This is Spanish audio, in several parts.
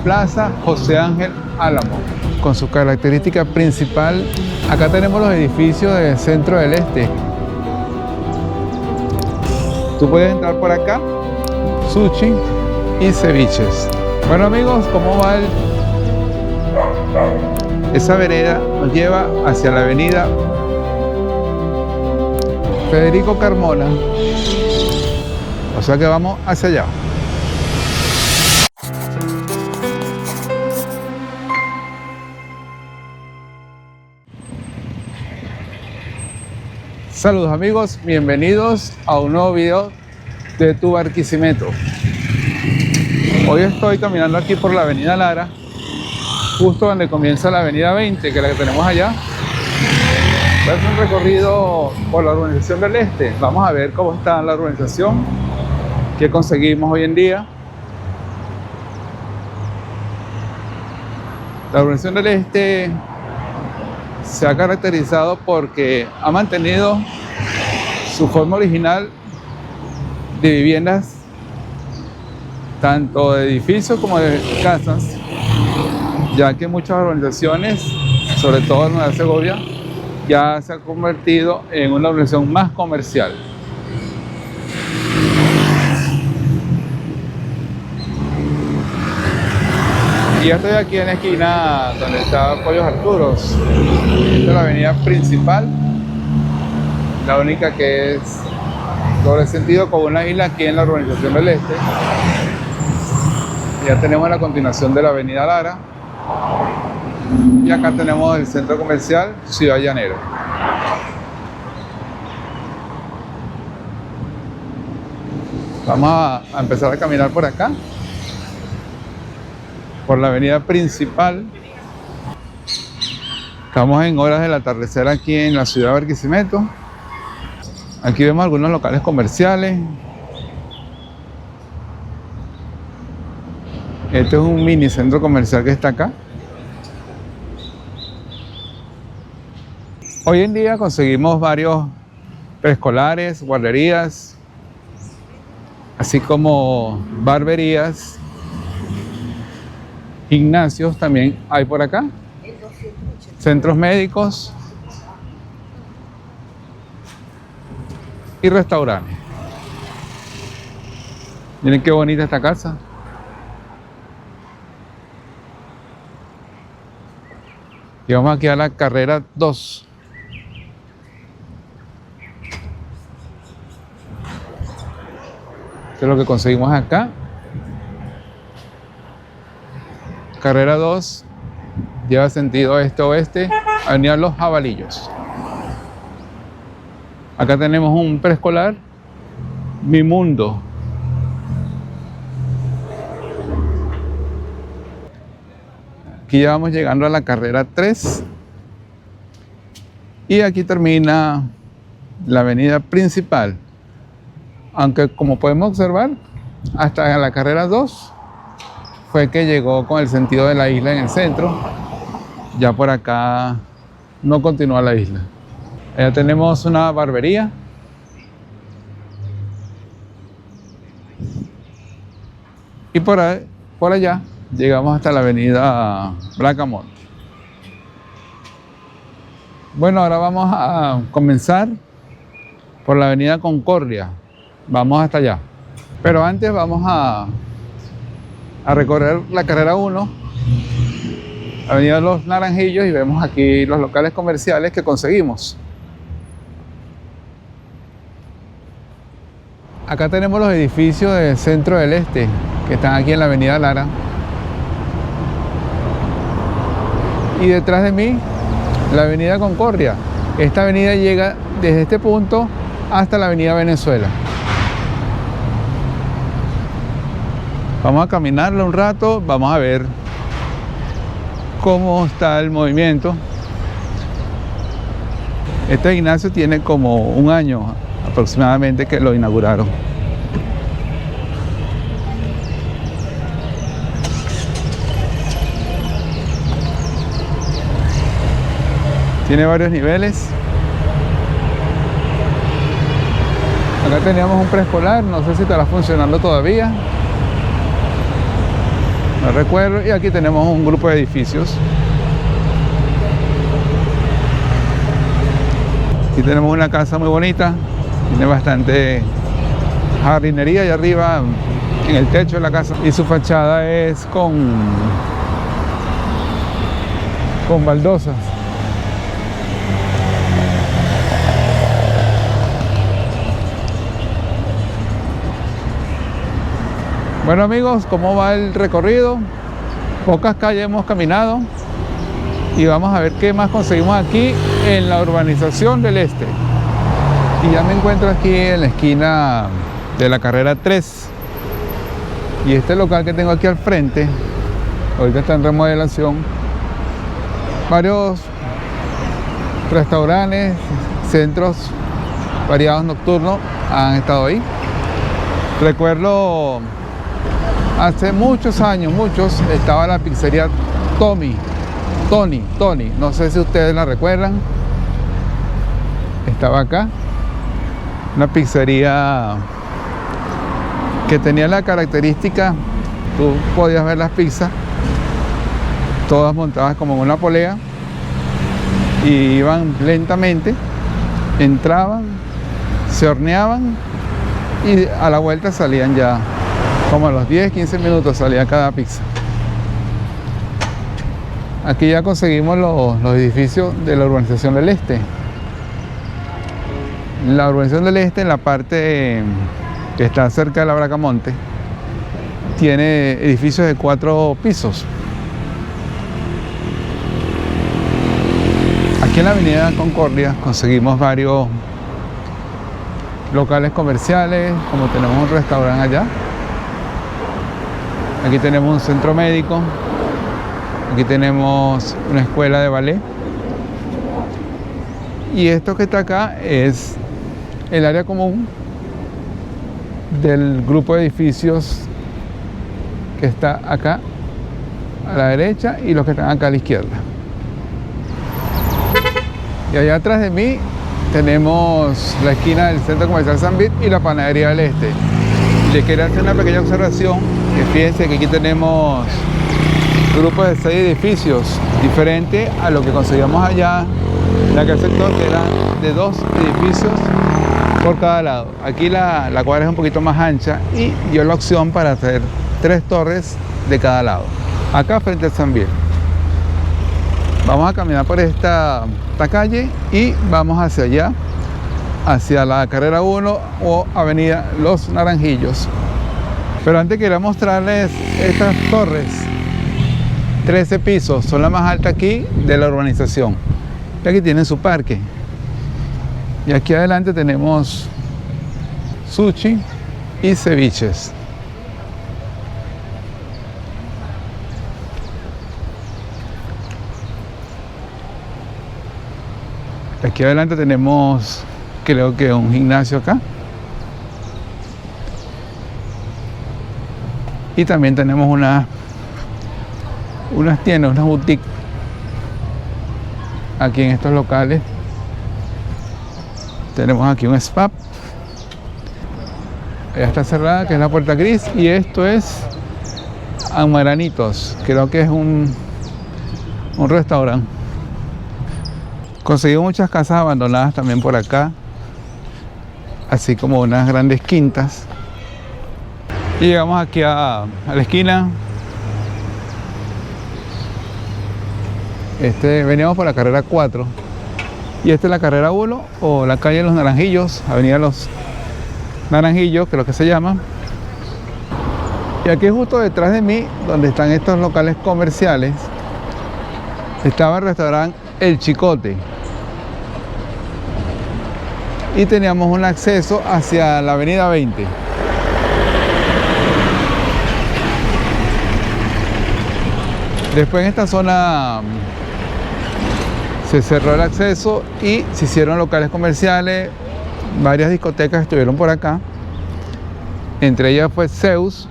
Plaza José Ángel Álamo. Con su característica principal, acá tenemos los edificios del Centro del Este. Tú puedes entrar por acá, sushi y ceviches. Bueno amigos, ¿cómo va esa vereda? Nos lleva hacia la avenida Federico Carmona. O sea que vamos hacia allá. Saludos amigos, bienvenidos a un nuevo video de Tu Barquisimeto. Hoy estoy caminando aquí por la avenida Lara, justo donde comienza la avenida 20, que es la que tenemos allá. Voy a hacer un recorrido por la urbanización del Este. Vamos a ver cómo está la urbanización, qué conseguimos hoy en día. La urbanización del Este se ha caracterizado porque ha mantenido su forma original de viviendas, tanto de edificios como de casas, ya que muchas urbanizaciones, sobre todo en Nueva Segovia, ya se ha convertido en una urbanización más comercial. Y ya estoy aquí en la esquina donde está Pollos Arturos. Esta es la avenida principal, la única que es doble sentido con una isla aquí en la urbanización del Este. Ya tenemos la continuación de la avenida Lara. Y acá tenemos el centro comercial Ciudad Llanera. Vamos a empezar a caminar por acá, por la avenida principal. Estamos en horas del atardecer aquí en la ciudad de Barquisimeto. Aquí vemos algunos locales comerciales. Este es un mini centro comercial que está acá. Hoy en día conseguimos varios preescolares, guarderías, así como barberías. Gimnasios también hay por acá, centros médicos y restaurantes. Miren qué bonita esta casa. Y vamos aquí a la carrera 2. Esto es lo que conseguimos acá. Carrera 2 lleva sentido este-oeste, avenida Los Jabalillos. Acá tenemos un preescolar, Mi Mundo. Aquí ya vamos llegando a la carrera 3. Y aquí termina la avenida principal. Aunque como podemos observar, hasta la carrera 2 fue que llegó con el sentido de la isla en el centro. Ya por acá no continúa la isla. Allá tenemos una barbería. Y por allá llegamos hasta la avenida Bracamonte. Bueno, ahora vamos a comenzar por la avenida Concordia. Vamos hasta allá. Pero antes vamos a recorrer la carrera 1, avenida Los Naranjillos, y vemos aquí los locales comerciales que conseguimos. Acá tenemos los edificios del Centro del Este, que están aquí en la avenida Lara. Y detrás de mí, la avenida Concordia. Esta avenida llega desde este punto hasta la avenida Venezuela. Vamos a caminarlo un rato, vamos a ver cómo está el movimiento. Este gimnasio tiene como un año aproximadamente que lo inauguraron. Tiene varios niveles. Acá teníamos un preescolar, no sé si estará funcionando todavía. no recuerdo. Y aquí tenemos un grupo de edificios. Aquí tenemos una casa muy bonita, tiene bastante jardinería allá arriba en el techo de la casa, y su fachada es con baldosas. Bueno amigos, ¿cómo va el recorrido? Pocas calles hemos caminado y vamos a ver qué más conseguimos aquí en la urbanización del Este. Y ya me encuentro aquí en la esquina de la carrera 3, y este local que tengo aquí al frente ahorita está en remodelación. Varios restaurantes, centros variados nocturnos han estado ahí. Recuerdo hace muchos años, estaba la pizzería Tony, no sé si ustedes la recuerdan. Estaba acá, una pizzería que tenía la característica, tú podías ver las pizzas todas montadas como en una polea y iban lentamente, entraban, se horneaban y a la vuelta salían ya, como a los 10-15 minutos salía cada pizza. Aquí ya conseguimos los edificios de la urbanización del Este. La urbanización del Este, en la parte que está cerca de la Bracamonte, tiene edificios de 4 pisos. Aquí en la avenida Concordia conseguimos varios locales comerciales, como tenemos un restaurante allá. Aquí tenemos un centro médico. Aquí tenemos una escuela de ballet. Y esto que está acá es el área común del grupo de edificios que está acá a la derecha y los que están acá a la izquierda. Y allá atrás de mí tenemos la esquina del Centro Comercial San Vit y la Panadería del Este. Les quería hacer una pequeña observación, que fíjense que aquí tenemos grupos de 6 edificios, diferente a lo que conseguíamos allá en aquel sector, que eran de 2 edificios por cada lado. Aquí la cuadra es un poquito más ancha y dio la opción para hacer 3 torres de cada lado, acá frente al San Vit. Vamos a caminar por esta calle y vamos hacia allá, hacia la carrera 1 o avenida Los Naranjillos. Pero antes quería mostrarles estas torres, 13 pisos, son las más altas aquí de la urbanización. Y aquí tienen su parque. Y aquí adelante tenemos sushi y ceviches. Aquí adelante tenemos, creo que un gimnasio acá. Y también tenemos unas tiendas, unas boutiques aquí en estos locales. Tenemos aquí un spa. Allá está cerrada, que es la Puerta Gris. Y esto es Amaranitos, creo que es un restaurante. Conseguí muchas casas abandonadas también por acá, así como unas grandes quintas. Y llegamos aquí a la esquina. Veníamos por la carrera 4 y esta es la carrera 1 o la calle de Los Naranjillos, avenida Los Naranjillos, que es lo que se llama. Y aquí justo detrás de mí, donde están estos locales comerciales, estaba el restaurante El Chicote y teníamos un acceso hacia la avenida 20. Después en esta zona se cerró el acceso y se hicieron locales comerciales. Varias discotecas estuvieron por acá, entre ellas fue Zeus,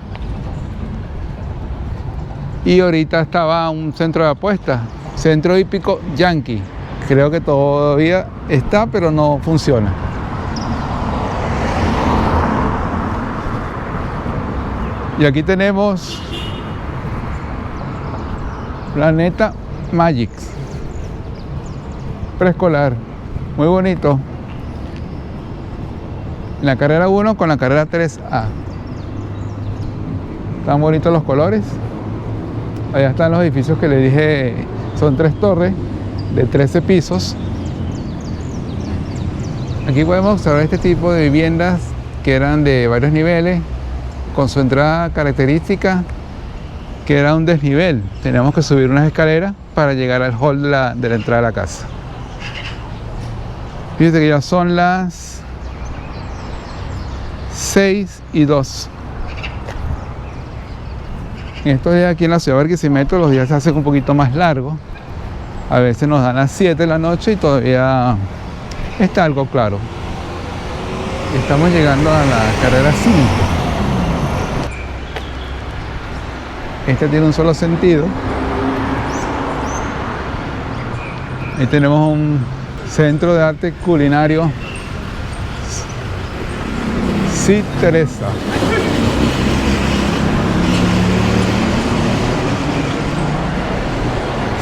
y ahorita estaba un centro de apuestas, Centro Hípico Yankee. Creo que todavía está, pero no funciona. Y aquí tenemos Planeta Magic. Preescolar. Muy bonito. La carrera 1 con la carrera 3A. Están bonitos los colores. Allá están los edificios que les dije. Son 3 torres de 13 pisos. Aquí podemos observar este tipo de viviendas que eran de varios niveles, con su entrada característica, que era un desnivel. Teníamos que subir unas escaleras para llegar al hall de la entrada de la casa. Fíjense que ya son las 6:02. En estos días aquí en la ciudad de Barquisimeto los días se hacen un poquito más largos. A veces nos dan las 7 de la noche y todavía está algo claro. Estamos llegando a la carrera 5. Este tiene un solo sentido. Ahí tenemos un centro de arte culinario. Sí, Teresa.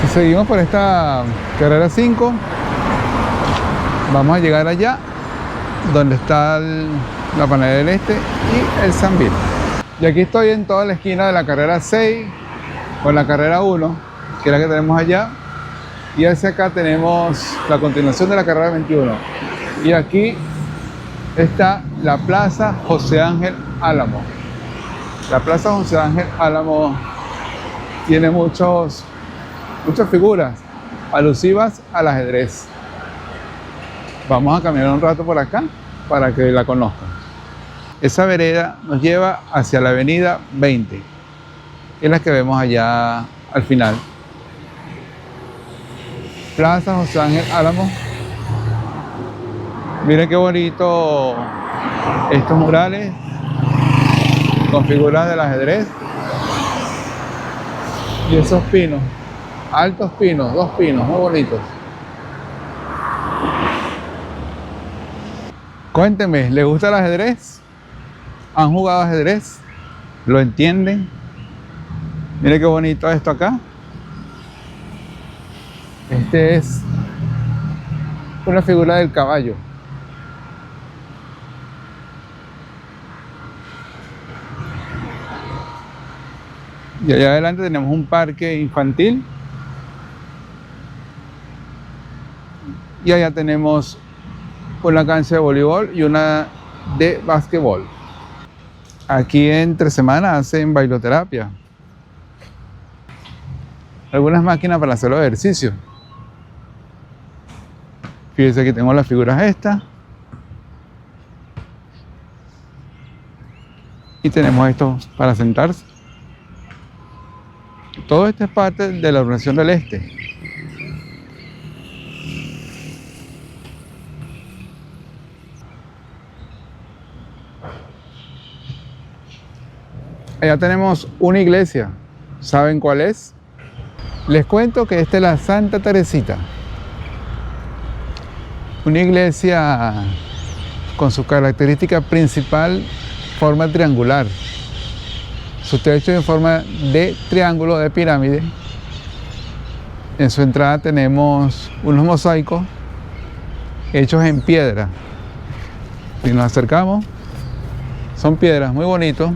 Si seguimos por esta carrera 5, vamos a llegar allá donde está la Panadería del Este y el Sambil. Y aquí estoy en toda la esquina de la carrera 6 con la carrera 1, que es la que tenemos allá, y hacia acá tenemos la continuación de la carrera 21. Y aquí está la Plaza José Ángel Álamo. La Plaza José Ángel Álamo tiene muchas figuras alusivas al ajedrez. Vamos a caminar un rato por acá para que la conozcan. Esa vereda nos lleva hacia la avenida 20, es la que vemos allá al final. Plaza José Ángel Álamo. Miren qué bonito estos murales con figuras del ajedrez. Y esos pinos, altos pinos, 2 pinos, muy bonitos. Cuéntenme, ¿les gusta el ajedrez? ¿Han jugado ajedrez? ¿Lo entienden? Miren qué bonito esto acá. Este es una figura del caballo. Y allá adelante tenemos un parque infantil. Y allá tenemos una cancha de voleibol y una de básquetbol. Aquí entre semanas hacen bailoterapia. Algunas máquinas para hacer los ejercicios. Fíjense que tengo las figuras estas. Y tenemos esto para sentarse. Todo esto es parte de la urbanización del Este. Allá tenemos una iglesia. ¿Saben cuál es? Les cuento que esta es la Santa Teresita. Una iglesia con su característica principal, forma triangular. Su techo en forma de triángulo, de pirámide. En su entrada tenemos unos mosaicos hechos en piedra. Si nos acercamos, son piedras muy bonitos.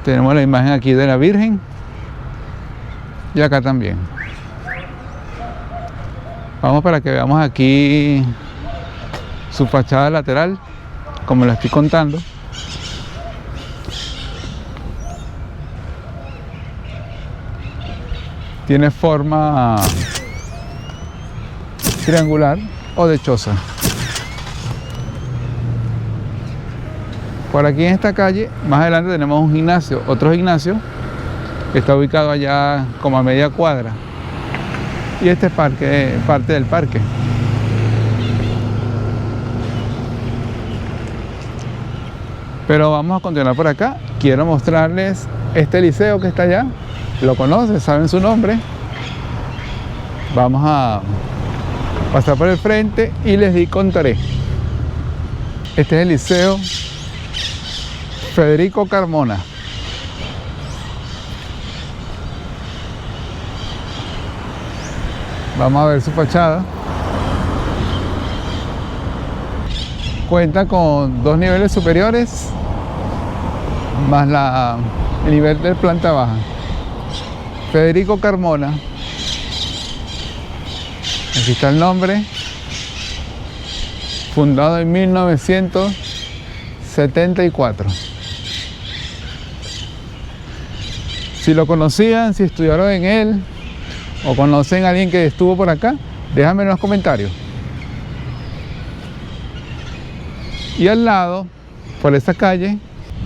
Tenemos la imagen aquí de la Virgen y acá también. Vamos para que veamos aquí su fachada lateral, como la estoy contando. Tiene forma triangular o de choza. Por aquí en esta calle, más adelante tenemos un gimnasio, otro gimnasio, que está ubicado allá como a media cuadra. Y este parque es parte del parque. Pero vamos a continuar por acá. Quiero mostrarles este liceo que está allá. Lo conocen, saben su nombre. Vamos a pasar por el frente y les contaré. Este es el liceo Federico Carmona. Vamos a ver su fachada. Cuenta con 2 niveles superiores más el nivel de planta baja. Federico Carmona. Aquí está el nombre. Fundado en 1974. Si lo conocían, si estudiaron en él o conocen a alguien que estuvo por acá, déjame en los comentarios. Y al lado, por esa calle,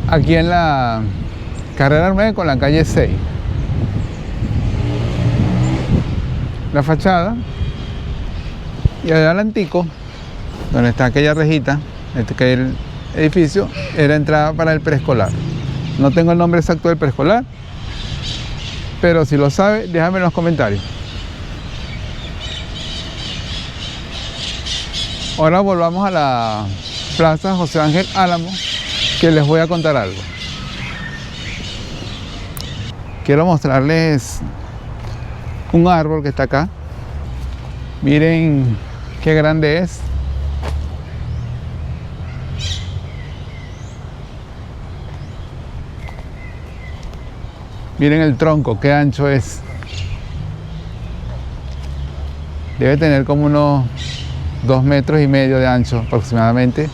aquí en la carrera 9 con la calle 6. La fachada. Y allá adelantico, donde está aquella rejita, que el edificio, era entrada para el preescolar. No tengo el nombre exacto del preescolar, pero si lo sabe, déjame en los comentarios. Ahora volvamos a la Plaza José Ángel Álamo, que les voy a contar algo. Quiero mostrarles un árbol que está acá. Miren qué grande es. Miren el tronco, qué ancho es. Debe tener como unos 2,5 metros de ancho aproximadamente.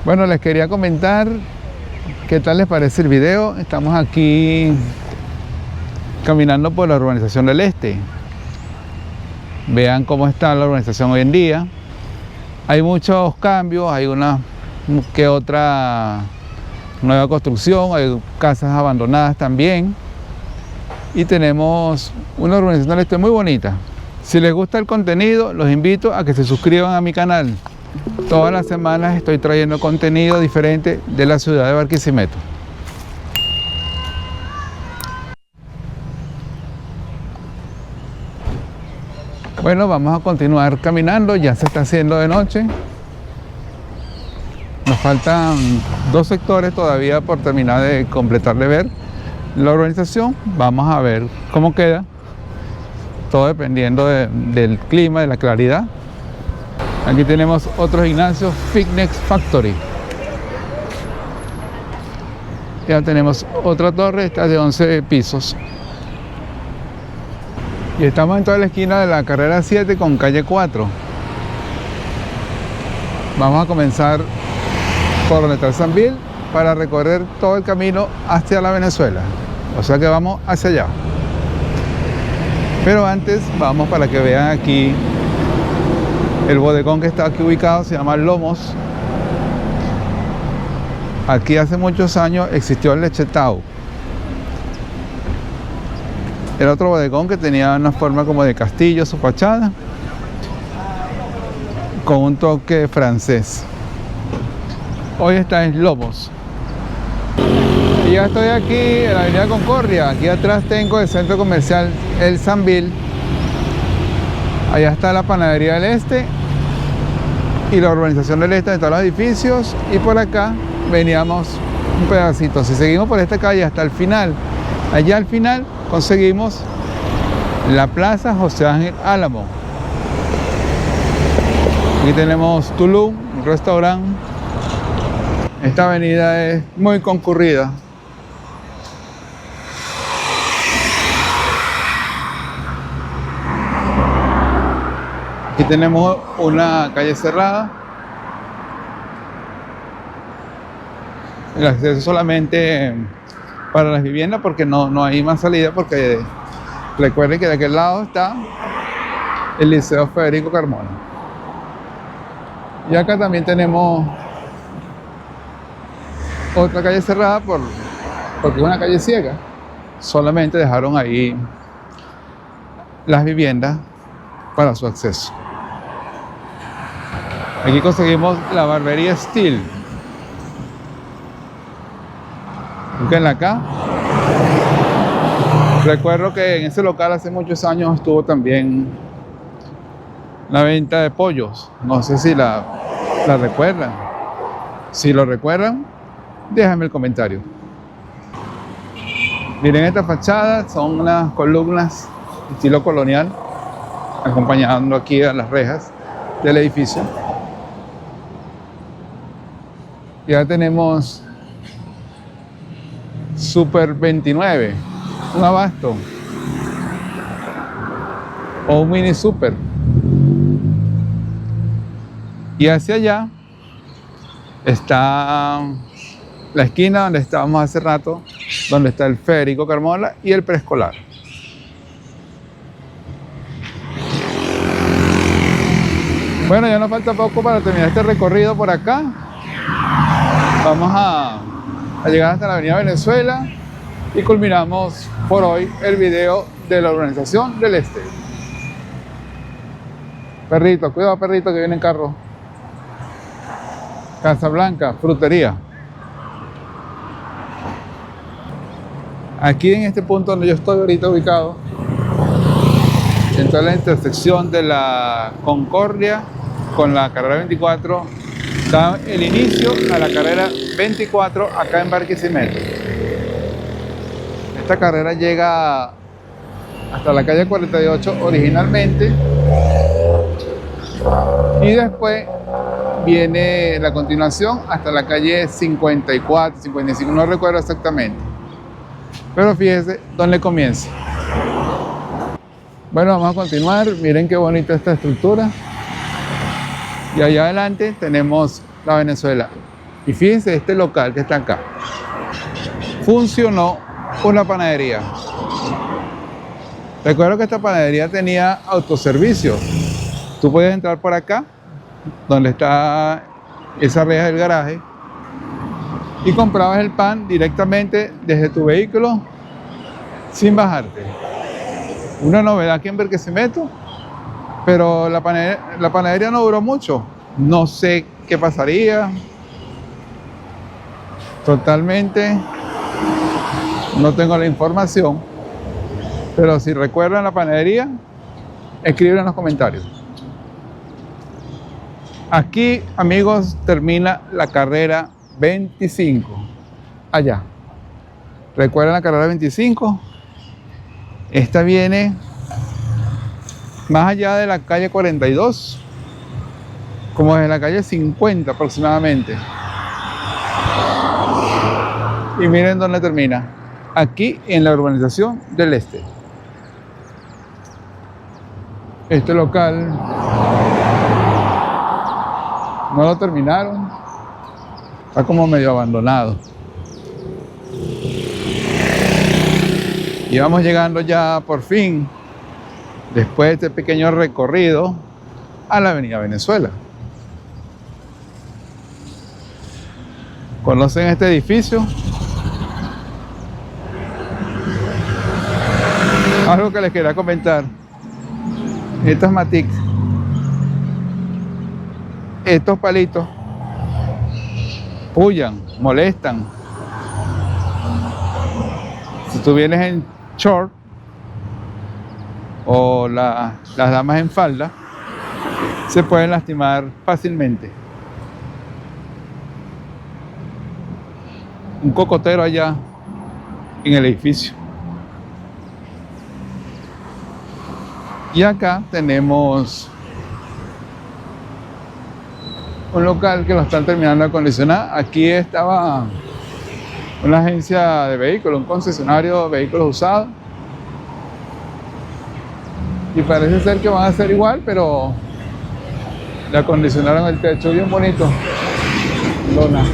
Bueno, les quería comentar qué tal les parece el video. Estamos aquí caminando por la urbanización del Este. Vean cómo está la urbanización hoy en día. Hay muchos cambios, hay una que otra nueva construcción, hay casas abandonadas también. Y tenemos una urbanización del Este muy bonita. Si les gusta el contenido, los invito a que se suscriban a mi canal. Todas las semanas estoy trayendo contenido diferente de la ciudad de Barquisimeto. Bueno, vamos a continuar caminando, ya se está haciendo de noche. Nos faltan 2 sectores todavía por terminar de completar de ver la urbanización. Vamos a ver cómo queda, todo dependiendo del clima, de la claridad. Aquí tenemos otro gimnasio, Fitness Factory. Ya tenemos otra torre, esta de 11 pisos. Y estamos en toda la esquina de la carrera 7 con calle 4. Vamos a comenzar por donde está el Sambil para recorrer todo el camino hacia la Venezuela. O sea que vamos hacia allá. Pero antes vamos para que vean aquí el bodegón que está aquí ubicado, se llama Lomos. Aquí hace muchos años existió el Lechetao. Era otro bodegón que tenía una forma como de castillo, su fachada, con un toque francés. Hoy está en Lomos. Y ya estoy aquí en la avenida Concordia. Aquí atrás tengo el centro comercial El Sambil. Allá está la panadería del Este y la urbanización del Este, de todos los edificios. Y por acá veníamos un pedacito. Si seguimos por esta calle hasta el final, allá al final conseguimos la Plaza José Ángel Álamo. Aquí tenemos Tulum, un restaurante. Esta avenida es muy concurrida. Aquí tenemos una calle cerrada. El acceso solamente para las viviendas porque no hay más salida, porque recuerden que de aquel lado está el Liceo Federico Carmona. Y acá también tenemos otra calle cerrada porque es una calle ciega. Solamente dejaron ahí las viviendas para su acceso. Aquí conseguimos la barbería Steel. Búsquenla acá. Recuerdo que en ese local hace muchos años estuvo también la venta de pollos. No sé si la recuerdan. Si lo recuerdan, déjame el comentario. Miren esta fachada, son unas columnas estilo colonial, acompañando aquí a las rejas del edificio. Ya tenemos Super 29, un abasto o un mini super. Y hacia allá está la esquina donde estábamos hace rato, donde está el Federico Carmona y el preescolar. Bueno, ya nos falta poco para terminar este recorrido por acá. Vamos a llegar hasta la avenida Venezuela y culminamos por hoy el video de la urbanización del Este. Perrito, cuidado perrito que viene en carro. Casa Blanca, frutería. Aquí en este punto donde yo estoy ahorita ubicado, en toda la intersección de la Concordia con la carrera 24, da el inicio a la carrera 24 acá en Barquisimeto. Esta carrera llega hasta la calle 48 originalmente y después viene la continuación hasta la calle 54, 55, no recuerdo exactamente, pero fíjese dónde comienza. Bueno, vamos a continuar. Miren qué bonita esta estructura. Y allá adelante tenemos la Venezuela. Y fíjense este local que está acá. Funcionó una panadería. Recuerdo que esta panadería tenía autoservicio. Tú puedes entrar por acá, donde está esa reja del garaje, y comprabas el pan directamente desde tu vehículo sin bajarte. Una novedad aquí en Barquisimeto, pero la panadería no duró mucho. No sé qué pasaría. Totalmente no tengo la información, pero si recuerdan la panadería, escriben en los comentarios. Aquí, amigos, termina la carrera 25. Allá. ¿Recuerdan la carrera 25? Esta viene más allá de la calle 42, como desde la calle 50 aproximadamente. Y miren dónde termina. Aquí en la urbanización del Este. Este local no lo terminaron. Está como medio abandonado. Y vamos llegando ya por fin, después de este pequeño recorrido, a la avenida Venezuela. ¿Conocen este edificio? Algo que les quería comentar. Estas matic, estos palitos, pullan, molestan. Si tú vienes en short o las damas en falda, se pueden lastimar fácilmente. Un cocotero allá en el edificio. Y acá tenemos un local que lo están terminando de acondicionar. Aquí estaba una agencia de vehículos, un concesionario de vehículos usados. Y parece ser que van a ser igual, pero le acondicionaron el techo bien bonito. Lona.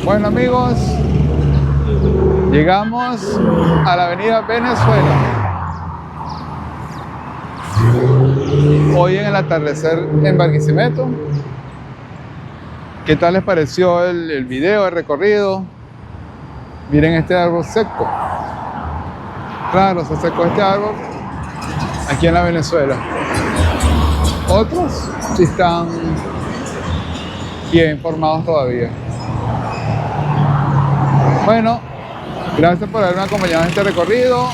Bueno, amigos, llegamos a la avenida Venezuela. Hoy en el atardecer en Barquisimeto. ¿Qué tal les pareció el video, el recorrido? Miren este árbol seco. Claro, se secó este árbol aquí en la Venezuela. Otros sí están bien formados todavía. Bueno, gracias por haberme acompañado en este recorrido.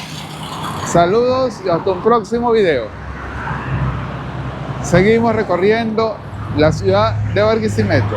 Saludos y hasta un próximo video. Seguimos recorriendo la ciudad de Barquisimeto.